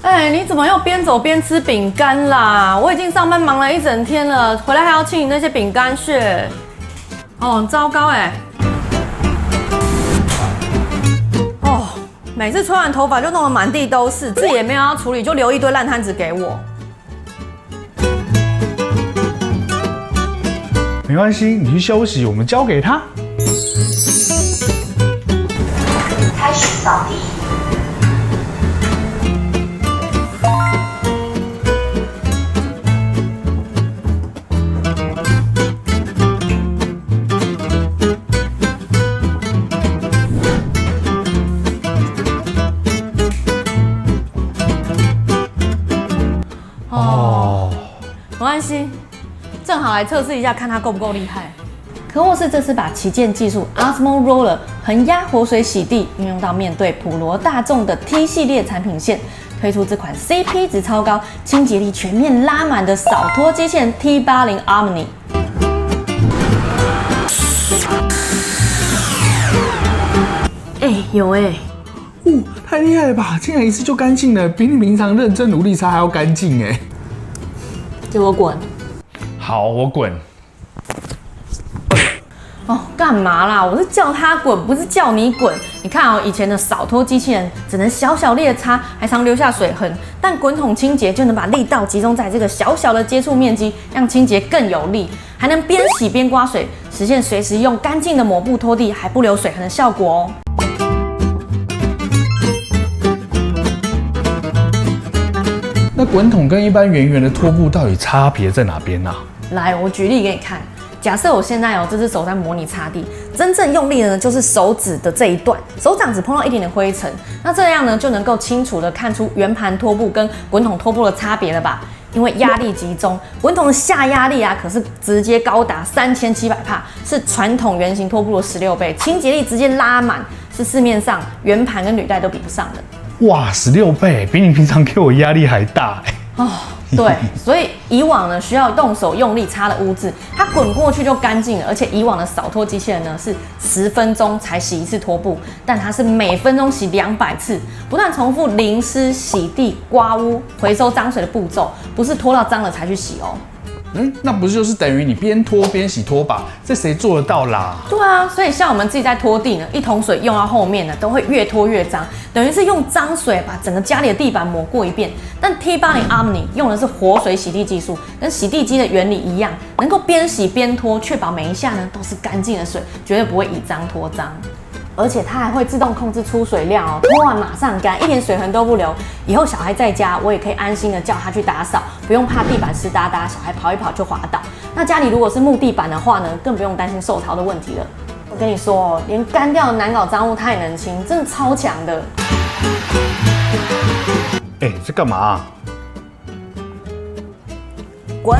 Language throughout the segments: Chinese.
哎，你怎么又边走边吃饼干啦？我已经上班忙了一整天了，回来还要清理那些饼干屑。哦，很糟糕哎。哦，每次吹完头发就弄得满地都是，自己也没有要处理，就留一堆烂摊子给我。没关系，你去休息，我们交给他。开始扫地。没关系，正好来测试一下，看它够不够厉害。科沃斯这次把旗舰技术 Osmo Roller 横压活水洗地运用到面对普罗大众的 T 系列产品线，推出这款 CP 值超高、清洁力全面拉满的扫拖机器人 T80 Omni。有太厉害了吧！竟然一次就干净了，比你平常认真努力擦还要干净哎！给我滚！好，我滚。哦，干嘛啦？我是叫他滚，不是叫你滚。你看哦，以前的扫拖机器人只能小小裂擦，还常留下水痕，但滚筒清洁就能把力道集中在这个小小的接触面积，让清洁更有力，还能边洗边刮水，实现随时用干净的抹布拖地还不留水痕的效果哦。那滚筒跟一般圆圆的拖布到底差别在哪边啊？来，我举例给你看。假设我现在有这只手在模拟擦地，真正用力的呢就是手指的这一段，手掌只碰到一点点灰尘，那这样呢就能够清楚的看出圆盘拖布跟滚筒拖布的差别了吧？因为压力集中，滚筒的下压力啊可是直接高达3700帕，是传统圆形拖布的16倍，清洁力直接拉满，是市面上圆盘跟履带都比不上的。哇，16倍，比你平常给我压力还大哎！哦，对，所以以往呢需要动手用力擦的污渍，它滚过去就干净了。而且以往的扫拖机器人呢是10分钟才洗一次拖布，但它是每分钟洗200次，不断重复淋湿、洗地、刮污、回收脏水的步骤，不是拖到脏了才去洗哦。那不是就是等于你边拖边洗拖把，这谁做得到啦？对啊，所以像我们自己在拖地呢，一桶水用到后面呢，都会越拖越脏，等于是用脏水把整个家里的地板抹过一遍。但 T80 Omni 用的是活水洗地技术，跟洗地机的原理一样，能够边洗边拖，确保每一下呢都是干净的水，绝对不会以脏拖脏。而且它还会自动控制出水量哦，拖完马上干，一点水痕都不留。以后小孩在家，我也可以安心的叫他去打扫，不用怕地板湿哒哒，小孩跑一跑就滑倒。那家里如果是木地板的话呢，更不用担心受潮的问题了。我跟你说哦，连干掉的难搞脏物它也能清，真的超强的。这干嘛啊？滚！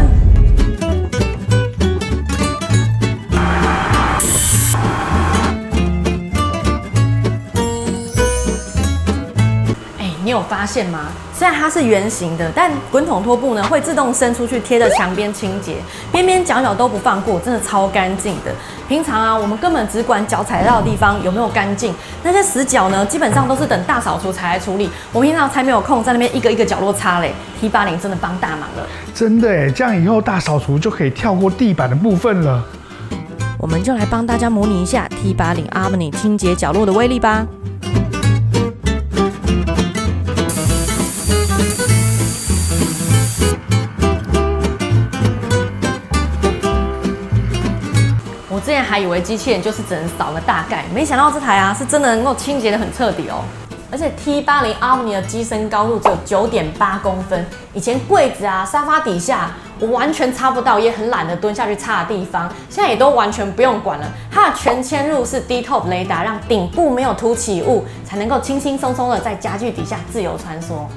你有发现吗？虽然它是圆形的，但滚筒拖布呢会自动伸出去贴着墙边清洁，边边角角都不放过，真的超干净的。平常啊，我们根本只管脚踩到的地方有没有干净，那些死角呢，基本上都是等大扫除才来处理。我平常才没有空在那边一个一个角落擦嘞。T80真的帮大忙了，真的哎，这样以后大扫除就可以跳过地板的部分了。我们就来帮大家模拟一下 T80 Omni 清洁角落的威力吧。我之前还以为机器人就是只能扫个大概，没想到这台啊是真的能够清洁得很彻底哦。而且 T80 Omni 的机身高度只有9.8公分，以前柜子啊、沙发底下我完全擦不到，也很懒得蹲下去擦的地方，现在也都完全不用管了。它的全嵌入式 D-Top 雷达，让顶部没有凸起物，才能够轻轻松松的在家具底下自由穿梭。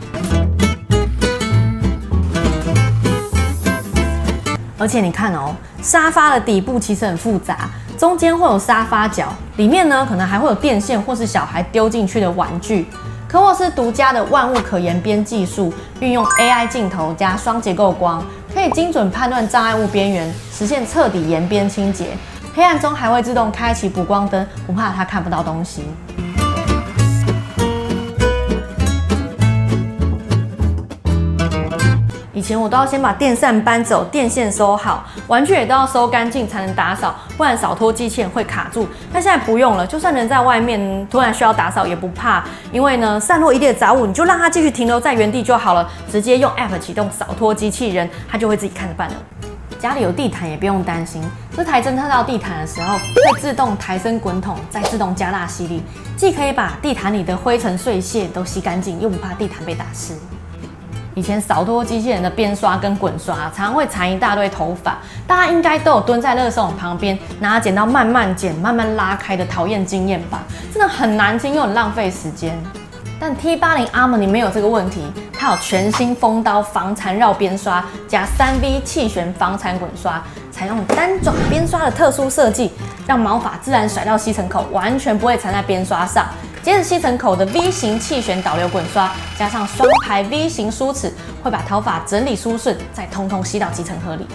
而且你看哦，沙发的底部其实很复杂，中间会有沙发角，里面呢可能还会有电线或是小孩丢进去的玩具。科沃斯独家的万物可言边技术，运用 AI 镜头加双结构光，可可以精准判断障碍物边缘，实现彻底沿边清洁。黑暗中还会自动开启补光灯，不怕它看不到东西。以前我都要先把电扇搬走，电线收好，玩具也都要收干净才能打扫，不然扫拖机器人会卡住。但现在不用了，就算人在外面突然需要打扫也不怕，因为呢散落一地的杂物，你就让它继续停留在原地就好了，直接用 App 启动扫拖机器人，它就会自己看着办了。家里有地毯也不用担心，这台侦测到地毯的时候，会自动抬升滚筒，再自动加大吸力，既可以把地毯里的灰尘碎屑都吸干净，又不怕地毯被打湿。以前扫拖机器人的边刷跟滚刷常常会缠一大堆头发，大家应该都有蹲在垃圾桶旁边拿剪刀慢慢剪、慢慢拉开的讨厌经验吧？真的很难清又很浪费时间。但 T80 Harmony 没有这个问题，它有全新风刀防缠绕边刷加3V 气旋防缠滚刷，采用单爪边刷的特殊设计，让毛发自然甩到吸尘口，完全不会缠在边刷上。接着吸尘口的 V 型气旋导流滚刷，加上双排 V 型梳齿，会把头发整理梳顺，再通通吸到集尘盒里。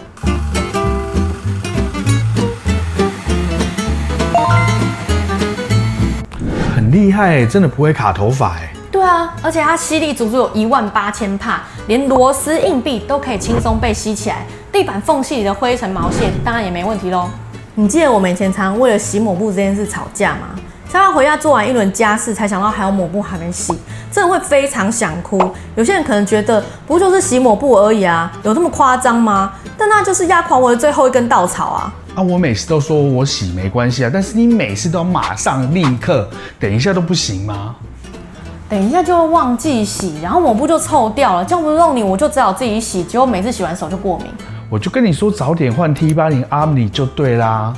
很厉害，真的不会卡头发哎。对啊，而且它吸力足足有18000帕，连螺丝硬币都可以轻松被吸起来，地板缝隙里的灰尘毛屑当然也没问题咯。你记得我们以前常为了洗抹布这件事吵架吗？下班回家做完一轮家事，才想到还有抹布还没洗，真的会非常想哭。有些人可能觉得不就是洗抹布而已啊，有这么夸张吗？但那就是压垮我的最后一根稻草啊！我每次都说我洗没关系啊，但是你每次都要马上立刻，等一下都不行吗？等一下就会忘记洗，然后抹布就臭掉了，这样不用你我就只好自己洗，结果每次洗完手就过敏。我就跟你说早点换 T80 Harmony 就对啦。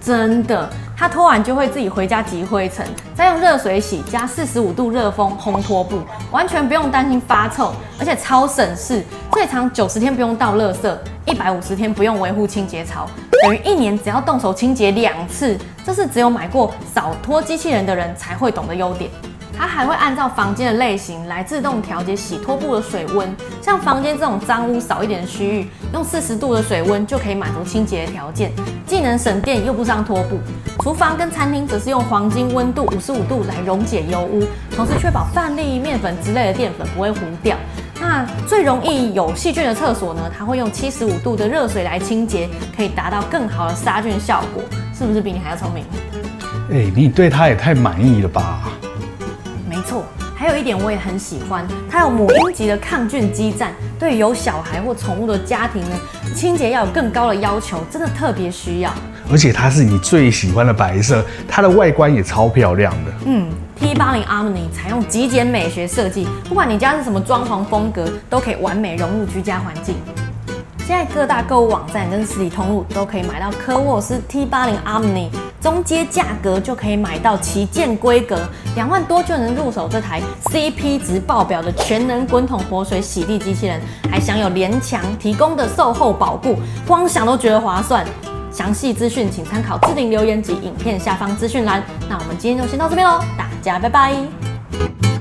真的。它拖完就会自己回家集灰尘，再用热水洗加45度热风烘拖布，完全不用担心发臭，而且超省事，最长90天不用倒垃圾，150天不用维护清洁槽，等于1年只要动手清洁2次，这是只有买过扫拖机器人的人才会懂的优点。它还会按照房间的类型来自动调节洗拖布的水温，像房间这种脏污少一点的区域，用40度的水温就可以满足清洁的条件，既能省电又不伤拖布。厨房跟餐厅则是用黄金温度55度来溶解油污，同时确保饭粒、面粉之类的淀粉不会糊掉。那最容易有细菌的厕所呢，它会用75度的热水来清洁，可以达到更好的杀菌效果。是不是比你还要聪明？你对它也太满意了吧？没错，还有一点我也很喜欢，它有母婴级的抗菌基站，对有小孩或宠物的家庭呢，清洁要有更高的要求，真的特别需要。而且它是你最喜欢的白色，它的外观也超漂亮的。T80 Harmony 采用极简美学设计，不管你家是什么装潢风格，都可以完美融入居家环境。现在各大购物网站跟实体通路都可以买到科沃斯 T80 Harmony， 中阶价格就可以买到旗舰规格，2万多就能入手这台 CP 值爆表的全能滚筒活水洗地机器人，还享有联强提供的售后保固，光想都觉得划算。详细资讯请参考置顶留言及影片下方资讯栏。那我们今天就先到这边喽，大家拜拜。